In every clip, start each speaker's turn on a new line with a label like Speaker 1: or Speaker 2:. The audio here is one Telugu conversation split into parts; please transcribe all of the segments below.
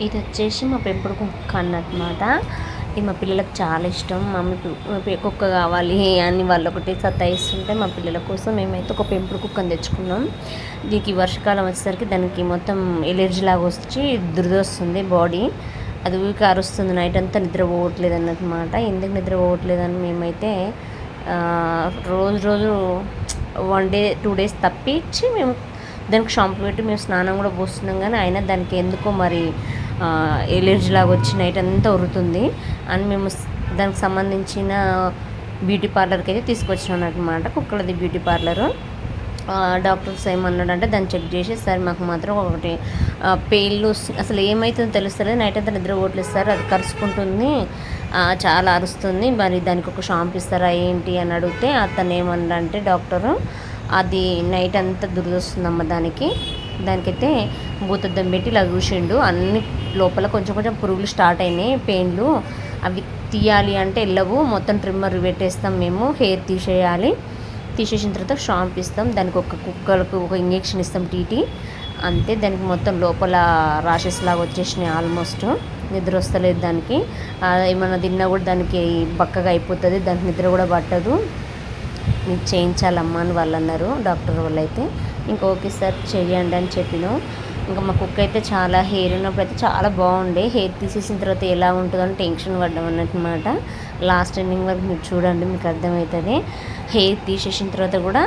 Speaker 1: ఇది వచ్చేసి మా పెంపుడు కుక్క అన్నమాట. ఇది మా పిల్లలకు చాలా ఇష్టం. మమ్మీ కుక్క కావాలి అని వాళ్ళు ఒకటి సతాయిస్తుంటే మా పిల్లల కోసం మేమైతే ఒక పెంపుడు కుక్కని తెచ్చుకున్నాం. దీనికి వర్షాకాలం వచ్చేసరికి దానికి మొత్తం ఎలర్జీ లాగా వచ్చి దురదొస్తుంది బాడీ. అది ఊరికే అరుస్తుంది, నైట్ అంతా నిద్రపోవట్లేదు అన్నమాట. ఎందుకు నిద్రపోవట్లేదని మేమైతే రోజు 1 డే 2 డేస్ తప్పించి మేము దానికి షాంపూ పెట్టి మేము స్నానం కూడా పోస్తున్నాం. కానీ అయినా దానికి ఎందుకో మరి ఎలర్జీ లాగా వచ్చి నైట్ అంతా ఉరుతుంది అని మేము దానికి సంబంధించిన బ్యూటీ పార్లర్కి అయితే తీసుకొచ్చినాం అన్నమాట. కుక్కలది బ్యూటీ పార్లరు. డాక్టర్స్ ఏమన్నాడంటే దాన్ని చెక్ చేసి, సార్ మాకు మాత్రం ఒకటి పెయిన్లు అసలు ఏమవుతుందో తెలుస్తలేదు, నైట్ అంతా నిద్రపోవట్లేదు సార్, అది కరుచుకుంటుంది, చాలా అరుస్తుంది, మరి దానికి ఒక షాంపూ ఇస్తారా ఏంటి అని అడిగితే అతను ఏమన్నాడంటే డాక్టరు, అది నైట్ అంతా దురదొస్తుందమ్మ దానికైతే భూతద్దం పెట్టి ఇలా చూసిండు. అన్ని లోపల కొంచెం పురుగులు స్టార్ట్ అయినాయి, పెయిన్లు, అవి తీయాలి అంటే వెళ్ళవు, మొత్తం ట్రిమ్మర్ పెట్టేస్తాం, మేము హెయిర్ తీసేసిన తర్వాత షాంపూ ఇస్తాం, దానికి కుక్కలకు ఒక ఇంజెక్షన్ ఇస్తాం టీటీ, అంతే. దానికి మొత్తం లోపల రాషెస్ లాగా వచ్చేసినాయి, ఆల్మోస్ట్ నిద్ర వస్తలేదు దానికి. ఏమన్నా తిన్నా కూడా దానికి బక్కగా అయిపోతుంది, దానికి నిద్ర కూడా పట్టదు, మీకు చేయించాలమ్మా అని వాళ్ళు అన్నారు డాక్టర్ వాళ్ళు. అయితే ఇంకా ఓకే సార్ చెయ్యండి అని చెప్పినాం. ఇంకా మా కుక్క అయితే చాలా హెయిర్ ఉన్నప్పుడు అయితే చాలా బాగుండే, హెయిర్ తీసేసిన తర్వాత ఎలా ఉంటుందని టెన్షన్ పడ్డాం అన్నమాట. లాస్ట్ ఎండింగ్ వరకు మీరు చూడండి, మీకు అర్థమవుతుంది. హెయిర్ తీసేసిన తర్వాత కూడా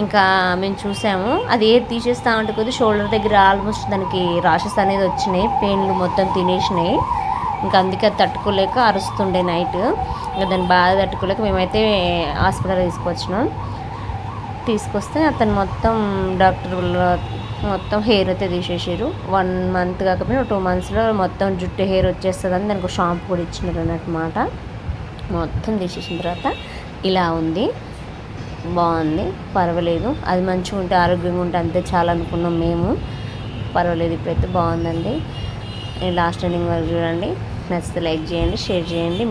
Speaker 1: ఇంకా మేము చూసాము, అది హెయిర్ తీసేస్తా ఉంటే కొద్ది షోల్డర్ దగ్గర ఆల్మోస్ట్ దానికి రాషెస్ అనేది వచ్చినాయి, పెయిన్లు మొత్తం తినేసినాయి. ఇంకా అందుకే అది తట్టుకోలేక అరుస్తుండే నైట్. ఇంకా దాన్ని బాగా తట్టుకోలేక మేమైతే హాస్పిటల్ తీసుకొస్తే అతను మొత్తం డాక్టర్ మొత్తం హెయిర్ అయితే తీసేసారు. 1 మంత్ కాకపోయినా 2 మంత్స్లో మొత్తం జుట్టు హెయిర్ వచ్చేస్తుందని దానికి ఒక షాంపూ కూడా ఇచ్చినారు అన్నమాట. మొత్తం తీసేసిన తర్వాత ఇలా ఉంది, బాగుంది, పర్వాలేదు. అది మంచిగా ఉంటే ఆరోగ్యంగా ఉంటే అంతే చాలా అనుకున్నాం మేము. పర్వాలేదు, ఇప్పుడైతే బాగుందండి. లాస్ట్ ఎండింగ్ వరకు చూడండి, నచ్చితే లైక్ చేయండి, షేర్ చేయండి.